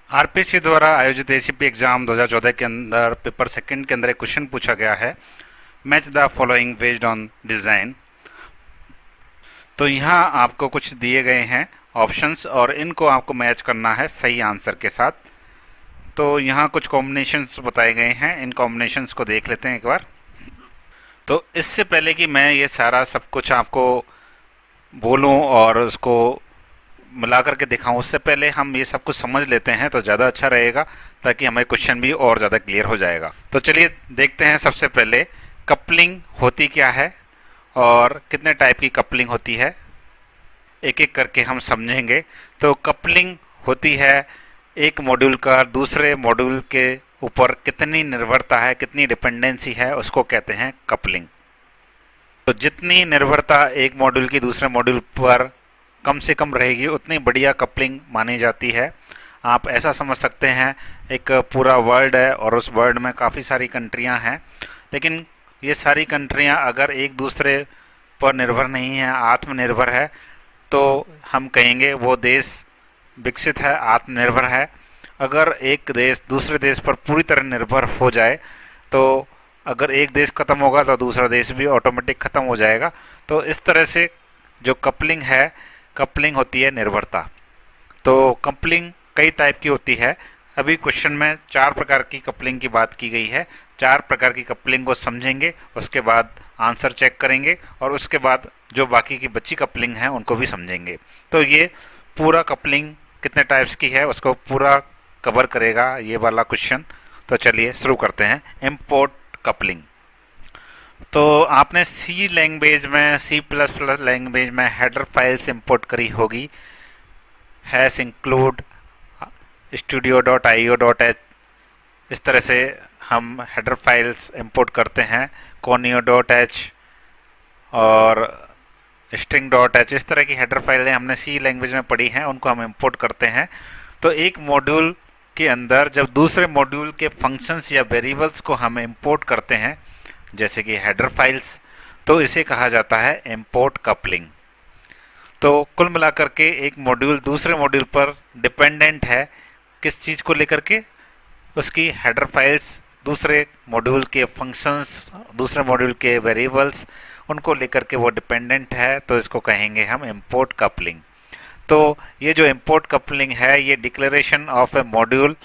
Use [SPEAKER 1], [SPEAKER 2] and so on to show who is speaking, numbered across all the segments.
[SPEAKER 1] RPC द्वारा आयोजित ACP exam 2014 के अंदर पेपर सेकंड के अंदर एक क्वेश्चन पूछा गया है, match the following based on design. तो यहाँ आपको कुछ दिए गए हैं ऑप्शंस और इनको आपको मैच करना है सही आंसर के साथ। तो यहाँ कुछ कॉम्बिनेशंस बताए गए हैं, इन कॉम्बिनेशंस को देख लेते हैं एक बार। तो इससे पहले कि मैं ये सारा सब कुछ आपको बोलूं और उसको मिला करके दिखाऊं, उससे पहले हम ये सब कुछ समझ लेते हैं तो ज़्यादा अच्छा रहेगा, ताकि हमें क्वेश्चन भी और ज़्यादा क्लियर हो जाएगा। तो चलिए देखते हैं सबसे पहले कपलिंग होती क्या है और कितने टाइप की कपलिंग होती है, एक एक करके हम समझेंगे। तो कपलिंग होती है एक मॉड्यूल का दूसरे मॉड्यूल के ऊपर कितनी निर्भरता है, कितनी डिपेंडेंसी है, उसको कहते हैं कपलिंग। तो जितनी निर्भरता एक मॉड्यूल की दूसरे मॉड्यूल पर कम से कम रहेगी उतनी बढ़िया कपलिंग मानी जाती है। आप ऐसा समझ सकते हैं एक पूरा वर्ल्ड है और उस वर्ल्ड में काफ़ी सारी कंट्रियां हैं, लेकिन ये सारी कंट्रियां अगर एक दूसरे पर निर्भर नहीं है, आत्मनिर्भर है, तो हम कहेंगे वो देश विकसित है, आत्मनिर्भर है। अगर एक देश दूसरे देश पर पूरी तरह निर्भर हो जाए, तो अगर एक देश खत्म होगा तो दूसरा देश भी ऑटोमेटिक खत्म हो जाएगा। तो इस तरह से जो कपलिंग है, कपलिंग होती है निर्भरता। तो कपलिंग कई टाइप की होती है। अभी क्वेश्चन में 4 प्रकार की कपलिंग की बात की गई है। 4 प्रकार की कपलिंग को समझेंगे, उसके बाद आंसर चेक करेंगे और उसके बाद जो बाकी की बची कपलिंग है उनको भी समझेंगे। तो ये पूरा कपलिंग कितने टाइप्स की है उसको पूरा कवर करेगा ये वाला क्वेश्चन। तो चलिए शुरू करते हैं। Import coupling. तो आपने सी लैंग्वेज में, सी प्लस प्लस लैंग्वेज में हेडर फाइल्स इंपोर्ट करी होगी। हैश इंक्लूड studio.io.h, इस तरह से हम हेडर फाइल्स इंपोर्ट करते हैं। conio.h और string.h, इस तरह की हेडर फाइलें हमने सी लैंग्वेज में पढ़ी हैं, उनको हम इंपोर्ट करते हैं। तो एक मॉड्यूल के अंदर जब दूसरे मॉड्यूल के फंक्शंस या वेरिएबल्स को हम इंपोर्ट करते हैं, जैसे कि हेडर फाइल्स, तो इसे कहा जाता है इंपोर्ट कपलिंग। तो कुल मिलाकर के एक मॉड्यूल दूसरे मॉड्यूल पर डिपेंडेंट है, किस चीज़ को लेकर के? उसकी हेडर फाइल्स, दूसरे मॉड्यूल के फंक्शंस, दूसरे मॉड्यूल के वेरिएबल्स, उनको लेकर के वो डिपेंडेंट है, तो इसको कहेंगे हम इंपोर्ट कपलिंग। तो ये जो इंपोर्ट कपलिंग है ये declaration of A module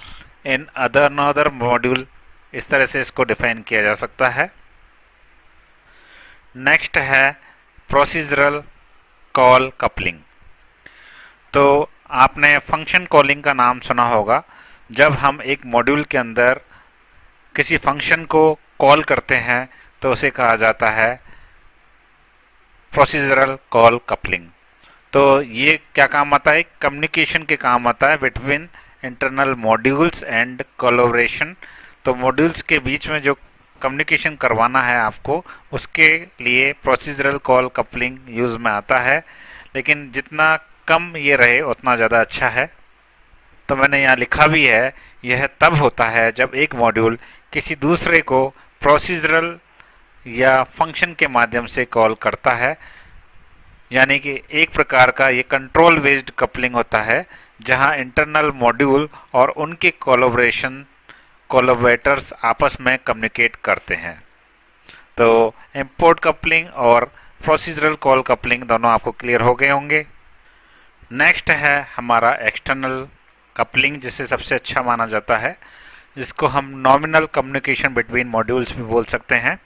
[SPEAKER 1] in another module, इस तरह से इसको डिफाइन किया जा सकता है। नेक्स्ट है प्रोसीजरल कॉल कपलिंग। तो आपने फंक्शन कॉलिंग का नाम सुना होगा। जब हम एक मॉड्यूल के अंदर किसी फंक्शन को कॉल करते हैं तो उसे कहा जाता है प्रोसीजरल कॉल कपलिंग। तो ये क्या काम आता है? कम्युनिकेशन के काम आता है between internal modules and collaboration. तो मॉड्यूल्स के बीच में जो कम्युनिकेशन करवाना है आपको, उसके लिए प्रोसीजरल कॉल कपलिंग यूज में आता है, लेकिन जितना कम ये रहे उतना ज़्यादा अच्छा है। तो मैंने यहाँ लिखा भी है, यह तब होता है जब एक मॉड्यूल किसी दूसरे को प्रोसीजरल या फंक्शन के माध्यम से कॉल करता है, यानी कि एक प्रकार का ये कंट्रोल बेस्ड कपलिंग होता है, जहां इंटरनल मॉड्यूल और उनके कोलैबोरेटर्स आपस में कम्युनिकेट करते हैं। तो इंपोर्ट कपलिंग और प्रोसीजरल कॉल कपलिंग दोनों आपको क्लियर हो गए होंगे। नेक्स्ट है हमारा एक्सटर्नल कपलिंग, जिसे सबसे अच्छा माना जाता है, जिसको हम नॉमिनल कम्युनिकेशन बिटवीन मॉड्यूल्स भी बोल सकते हैं।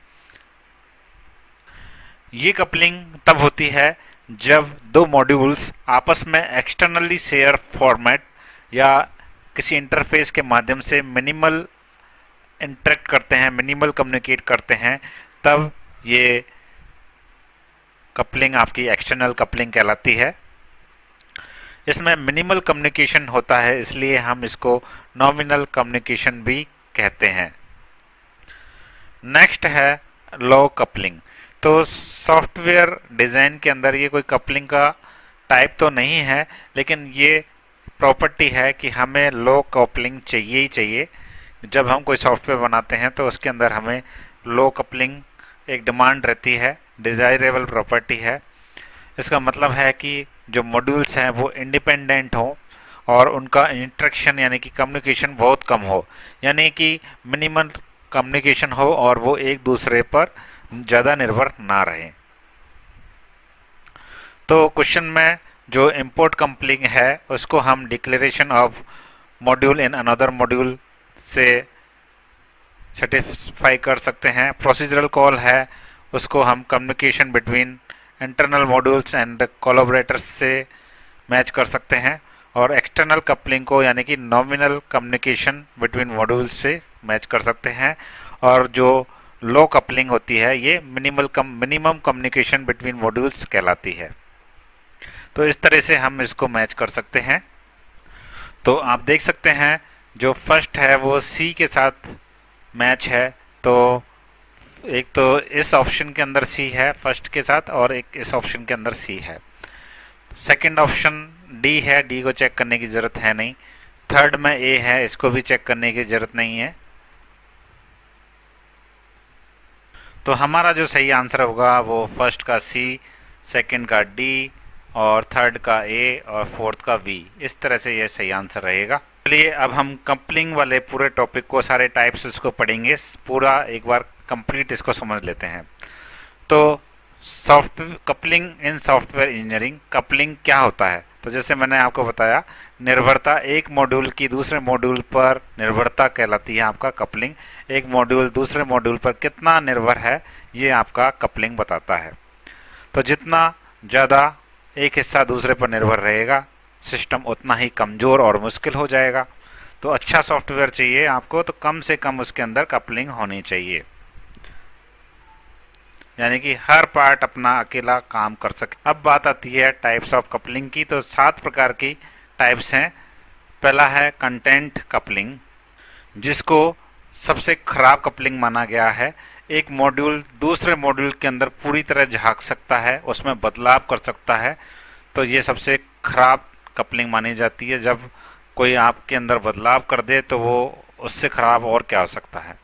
[SPEAKER 1] ये कपलिंग तब होती है जब दो मॉड्यूल्स आपस में एक्सटर्नली शेयर फॉर्मेट या किसी इंटरफेस के माध्यम से मिनिमल इंटरेक्ट करते हैं, मिनिमल कम्युनिकेट करते हैं, तब ये कपलिंग आपकी एक्सटर्नल कपलिंग कहलाती है। इसमें मिनिमल कम्युनिकेशन होता है, इसलिए हम इसको नॉमिनल कम्युनिकेशन भी कहते हैं। नेक्स्ट है लो कपलिंग। तो सॉफ्टवेयर डिज़ाइन के अंदर ये कोई कपलिंग का टाइप तो नहीं है, लेकिन ये प्रॉपर्टी है कि हमें लो कपलिंग चाहिए ही चाहिए। जब हम कोई सॉफ्टवेयर बनाते हैं तो उसके अंदर हमें लो कपलिंग एक डिमांड रहती है, डिज़ायरेबल प्रॉपर्टी है। इसका मतलब है कि जो मॉड्यूल्स हैं वो इंडिपेंडेंट हों और उनका इंटरेक्शन यानी कि कम्युनिकेशन बहुत कम हो, यानी कि मिनिमल कम्युनिकेशन हो और वो एक दूसरे पर ज़्यादा निर्भर ना रहे। तो क्वेश्चन में जो इंपोर्ट कपलिंग है उसको हम declaration of module in another module से सेटिस्फाई कर सकते हैं। प्रोसीजरल कॉल है उसको हम communication between internal modules and collaborators से मैच कर सकते हैं, और एक्सटर्नल कपलिंग को यानी कि नॉमिनल कम्युनिकेशन बिटवीन मॉड्यूल्स से मैच कर सकते हैं, और जो लो कपलिंग होती है ये मिनिमम कम्युनिकेशन बिटवीन मॉड्यूल्स कहलाती है। तो इस तरह से हम इसको मैच कर सकते हैं। तो आप देख सकते हैं जो फर्स्ट है वो सी के साथ मैच है, तो एक तो इस ऑप्शन के अंदर सी है फर्स्ट के साथ, और एक इस ऑप्शन के अंदर सी है। सेकंड ऑप्शन डी है, डी को चेक करने की जरूरत है नहीं। थर्ड में ए है, इसको भी चेक करने की जरूरत नहीं है। तो हमारा जो सही आंसर होगा वो फर्स्ट का सी, सेकंड का डी, और थर्ड का ए, और फोर्थ का बी। इस तरह से ये सही आंसर रहेगा। चलिए अब हम कपलिंग वाले पूरे टॉपिक को, सारे टाइप्स इसको पढ़ेंगे, पूरा एक बार कंप्लीट इसको समझ लेते हैं। तो सॉफ्टवेयर कपलिंग इन सॉफ्टवेयर इंजीनियरिंग, कपलिंग क्या होता है? तो जैसे मैंने आपको बताया, निर्भरता, एक मॉड्यूल की दूसरे मॉड्यूल पर निर्भरता कहलाती है आपका कपलिंग। एक मॉड्यूल दूसरे मॉड्यूल पर कितना निर्भर है ये आपका कपलिंग बताता है। तो जितना ज़्यादा एक हिस्सा दूसरे पर निर्भर रहेगा सिस्टम उतना ही कमज़ोर और मुश्किल हो जाएगा। तो अच्छा सॉफ्टवेयर चाहिए आपको तो कम से कम उसके अंदर कपलिंग होनी चाहिए, यानी कि हर पार्ट अपना अकेला काम कर सके। अब बात आती है टाइप्स ऑफ कपलिंग की। तो 7 प्रकार की टाइप्स हैं। पहला है कंटेंट कपलिंग, जिसको सबसे खराब कपलिंग माना गया है। एक मॉड्यूल दूसरे मॉड्यूल के अंदर पूरी तरह झांक सकता है, उसमें बदलाव कर सकता है, तो ये सबसे खराब कपलिंग मानी जाती है। जब कोई आपके अंदर बदलाव कर दे तो वो उससे खराब और क्या हो सकता है।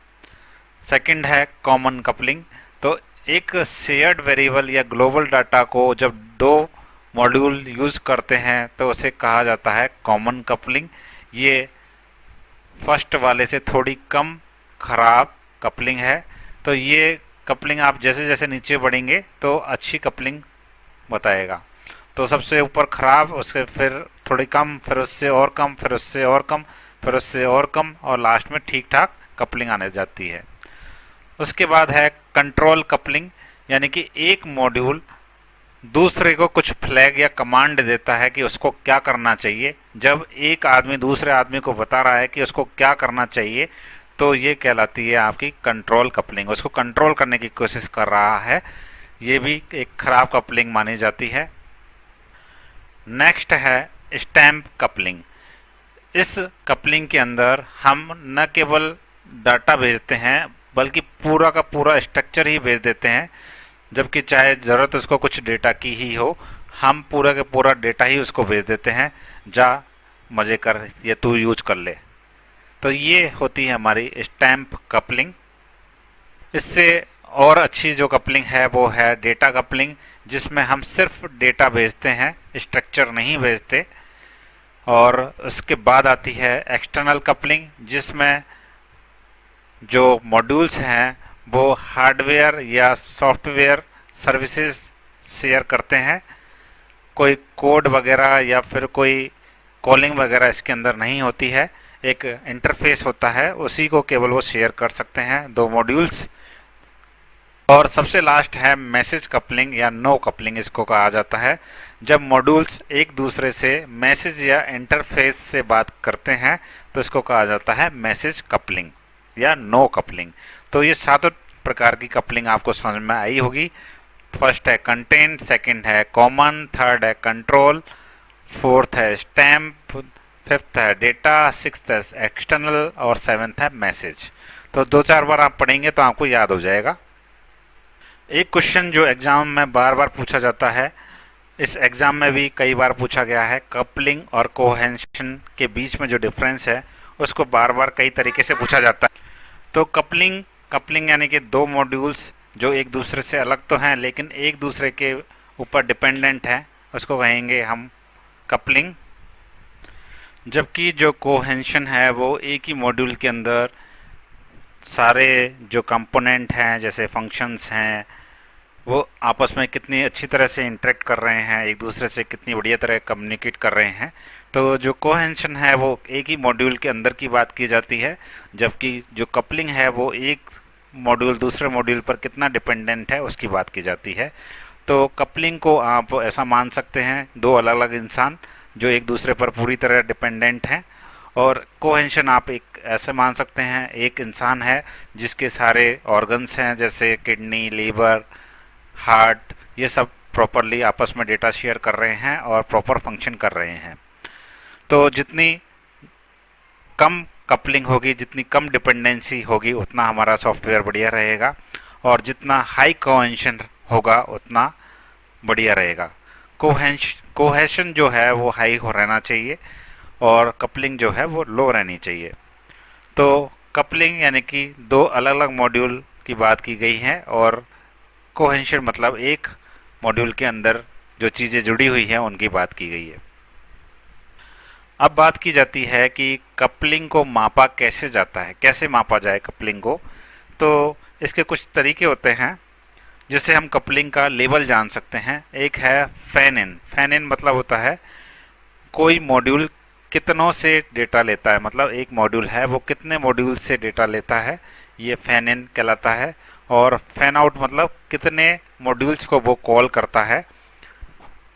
[SPEAKER 1] सेकंड है कॉमन कपलिंग। तो एक शेयर्ड वेरिएबल या ग्लोबल डाटा को जब दो मॉड्यूल यूज करते हैं तो उसे कहा जाता है कॉमन कपलिंग। ये फर्स्ट वाले से थोड़ी कम खराब कपलिंग है। तो ये कपलिंग आप जैसे जैसे नीचे बढ़ेंगे तो अच्छी कपलिंग बताएगा। तो सबसे ऊपर खराब, उससे फिर थोड़ी कम, फिर उससे और कम, फिर उससे और कम, फिर उससे और कम, और लास्ट में ठीक ठाक कपलिंग आने जाती है। उसके बाद है कंट्रोल कपलिंग, यानी कि एक मॉड्यूल दूसरे को कुछ फ्लैग या कमांड देता है कि उसको क्या करना चाहिए। जब एक आदमी दूसरे आदमी को बता रहा है कि उसको क्या करना चाहिए तो ये कहलाती है आपकी कंट्रोल कपलिंग। उसको कंट्रोल करने की कोशिश कर रहा है, ये भी एक खराब कपलिंग मानी जाती है। नेक्स्ट है स्टैम्प कपलिंग। इस कपलिंग के अंदर हम न केवल डाटा भेजते हैं बल्कि पूरा का पूरा स्ट्रक्चर ही भेज देते हैं, जबकि चाहे ज़रूरत उसको कुछ डेटा की ही हो, हम पूरा का पूरा डेटा ही उसको भेज देते हैं, जा मज़े कर, ये तू यूज कर ले। तो ये होती है हमारी स्टैम्प कपलिंग। इससे और अच्छी जो कपलिंग है वो है डेटा कपलिंग, जिसमें हम सिर्फ डेटा भेजते हैं, स्ट्रक्चर नहीं भेजते। और उसके बाद आती है एक्सटर्नल कपलिंग, जिसमें जो मॉड्यूल्स हैं वो हार्डवेयर या सॉफ्टवेयर सर्विसेज शेयर करते हैं। कोई कोड वगैरह या फिर कोई कॉलिंग वगैरह इसके अंदर नहीं होती है, एक इंटरफेस होता है, उसी को केवल वो शेयर कर सकते हैं, दो मॉड्यूल्स। और सबसे लास्ट है मैसेज कपलिंग या नो कपलिंग इसको कहा जाता है। जब मॉड्यूल्स एक दूसरे से मैसेज या इंटरफेस से बात करते हैं तो इसको कहा जाता है मैसेज कपलिंग या नो कपलिंग। तो ये 7 प्रकार की कपलिंग आपको समझ में आई होगी। फर्स्ट है कंटेंट, सेकंड है कॉमन, थर्ड है कंट्रोल, फोर्थ है स्टैम्प, फिफ्थ है डेटा, सिक्स्थ है एक्सटर्नल, और सेवेंथ है मैसेज। तो 2-4 बार आप पढ़ेंगे तो आपको याद हो जाएगा। एक क्वेश्चन जो एग्जाम में बार बार पूछा जाता है, इस एग्जाम में भी कई बार पूछा गया है, कपलिंग और कोहेंशन के बीच में जो डिफरेंस है उसको बार बार कई तरीके से पूछा जाता है। तो कपलिंग यानी कि दो मॉड्यूल्स जो एक दूसरे से अलग तो हैं लेकिन एक दूसरे के ऊपर डिपेंडेंट हैं, उसको कहेंगे हम कपलिंग। जबकि जो कोहेंशन है वो एक ही मॉड्यूल के अंदर सारे जो कंपोनेंट हैं जैसे फंक्शंस हैं वो आपस में कितनी अच्छी तरह से इंटरेक्ट कर रहे हैं, एक दूसरे से कितनी बढ़िया तरह कम्युनिकेट कर रहे हैं। तो जो कोहेंशन है वो एक ही मॉड्यूल के अंदर की बात की जाती है, जबकि जो कपलिंग है वो एक मॉड्यूल दूसरे मॉड्यूल पर कितना डिपेंडेंट है उसकी बात की जाती है। तो कपलिंग को आप ऐसा मान सकते हैं दो अलग अलग इंसान जो एक दूसरे पर पूरी तरह डिपेंडेंट हैं, और कोहेंशन आप एक ऐसे मान सकते हैं एक इंसान है जिसके सारे ऑर्गन्स हैं जैसे किडनी, लीवर, हार्ट, ये सब प्रॉपरली आपस में डेटा शेयर कर रहे हैं और प्रॉपर फंक्शन कर रहे हैं। तो जितनी कम कपलिंग होगी, जितनी कम डिपेंडेंसी होगी, उतना हमारा सॉफ्टवेयर बढ़िया रहेगा, और जितना हाई कोहेंशन होगा उतना बढ़िया रहेगा। कोहेशन जो है वो हाई हो रहना चाहिए और कपलिंग जो है वो लो रहनी चाहिए। तो कपलिंग यानी कि दो अलग अलग मॉड्यूल की बात की गई है, और कोहेंशन मतलब एक मॉड्यूल के अंदर जो चीज़ें जुड़ी हुई हैं उनकी बात की गई है। अब बात की जाती है कि कपलिंग को मापा कैसे जाता है, कैसे मापा जाए कपलिंग को। तो इसके कुछ तरीके होते हैं जिससे हम कपलिंग का लेवल जान सकते हैं। एक है फैन इन। फैन इन मतलब होता है कोई मॉड्यूल कितनों से डेटा लेता है, मतलब एक मॉड्यूल है वो कितने मॉड्यूल से डेटा लेता है, ये फैन इन कहलाता है। और फैन आउट मतलब कितने मॉड्यूल्स को वो कॉल करता है,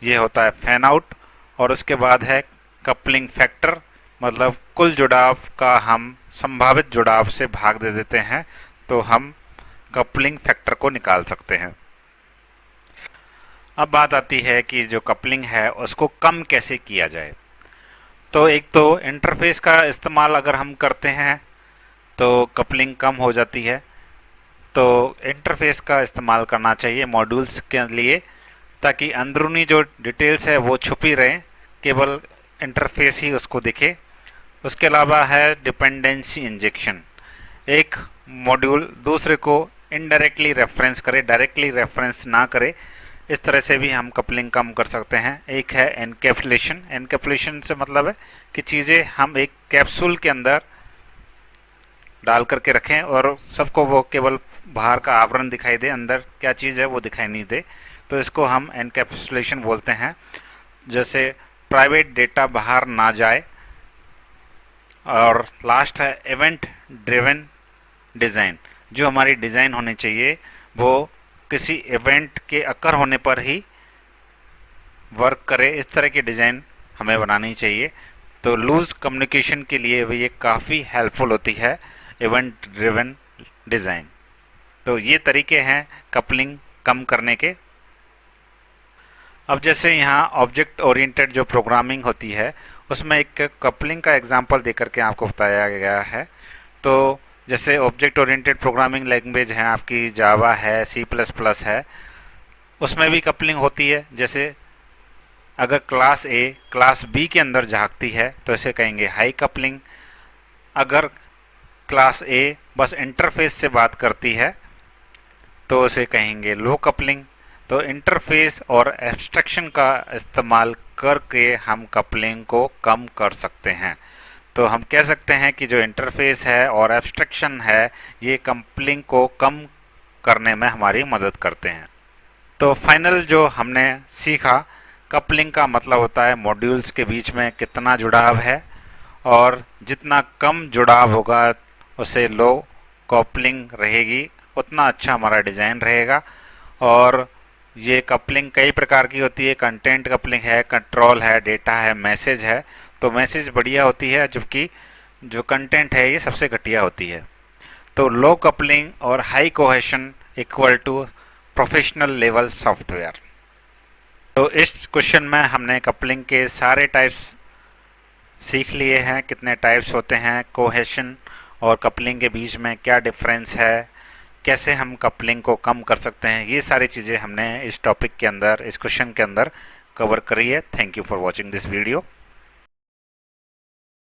[SPEAKER 1] ये होता है फैन आउट। और उसके बाद है कपलिंग फैक्टर, मतलब कुल जुड़ाव का हम संभावित जुड़ाव से भाग दे देते हैं तो हम कपलिंग फैक्टर को निकाल सकते हैं। अब बात आती है कि जो कपलिंग है उसको कम कैसे किया जाए। तो एक तो इंटरफेस का इस्तेमाल अगर हम करते हैं तो कपलिंग कम हो जाती है। तो इंटरफेस का इस्तेमाल करना चाहिए मॉड्यूल्स के लिए, ताकि अंदरूनी जो डिटेल्स है वो छुपी रहें, केवल इंटरफेस ही उसको दिखे। उसके अलावा है डिपेंडेंसी इंजेक्शन, एक मॉड्यूल दूसरे को इनडायरेक्टली रेफरेंस करे, डायरेक्टली रेफरेंस ना करे, इस तरह से भी हम कपलिंग कम कर सकते हैं। एक है एनकैप्सुलेशन। एनकैप्सुलेशन से मतलब है कि चीज़ें हम एक कैप्सूल के अंदर डाल करके रखें और सबको वो केवल बाहर का आवरण दिखाई दे, अंदर क्या चीज़ है वो दिखाई नहीं दे, तो इसको हम एनकैप्सुलेशन बोलते हैं। जैसे प्राइवेट डेटा बाहर ना जाए। और लास्ट है इवेंट ड्रिवन डिज़ाइन। जो हमारी डिज़ाइन होनी चाहिए वो किसी इवेंट के अकर होने पर ही वर्क करे, इस तरह की डिज़ाइन हमें बनानी चाहिए। तो लूज कम्युनिकेशन के लिए भी ये काफ़ी हेल्पफुल होती है इवेंट ड्रिवन डिज़ाइन। तो ये तरीके हैं कपलिंग कम करने के। अब जैसे यहाँ ऑब्जेक्ट ओरिएंटेड जो प्रोग्रामिंग होती है उसमें एक कपलिंग का एग्जांपल देकर के आपको बताया गया है। तो जैसे ऑब्जेक्ट ओरिएंटेड प्रोग्रामिंग लैंग्वेज है आपकी, जावा है, C++ है, उसमें भी कपलिंग होती है। जैसे अगर क्लास ए क्लास बी के अंदर झांकती है तो इसे कहेंगे हाई कपलिंग। अगर क्लास ए बस इंटरफेस से बात करती है तो उसे कहेंगे लो कपलिंग। तो इंटरफेस और एब्स्ट्रैक्शन का इस्तेमाल करके हम कपलिंग को कम कर सकते हैं। तो हम कह सकते हैं कि जो इंटरफेस है और एब्स्ट्रैक्शन है ये कपलिंग को कम करने में हमारी मदद करते हैं। तो फाइनल जो हमने सीखा, कपलिंग का मतलब होता है मॉड्यूल्स के बीच में कितना जुड़ाव है, और जितना कम जुड़ाव होगा उसे लो कपलिंग रहेगी, उतना अच्छा हमारा डिज़ाइन रहेगा। और ये कपलिंग कई प्रकार की होती है, कंटेंट कपलिंग है, कंट्रोल है, डेटा है, मैसेज है। तो मैसेज बढ़िया होती है जबकि जो कंटेंट है ये सबसे घटिया होती है। तो लो कपलिंग और high cohesion equal to professional level software. तो इस क्वेश्चन में हमने कपलिंग के सारे टाइप्स सीख लिए हैं, कितने टाइप्स होते हैं, कोहेशन और कपलिंग के बीच में क्या डिफरेंस है, कैसे हम कपलिंग को कम कर सकते हैं, ये सारी चीज़ें हमने इस टॉपिक के अंदर, इस क्वेश्चन के अंदर कवर करी है। Thank you for watching this video.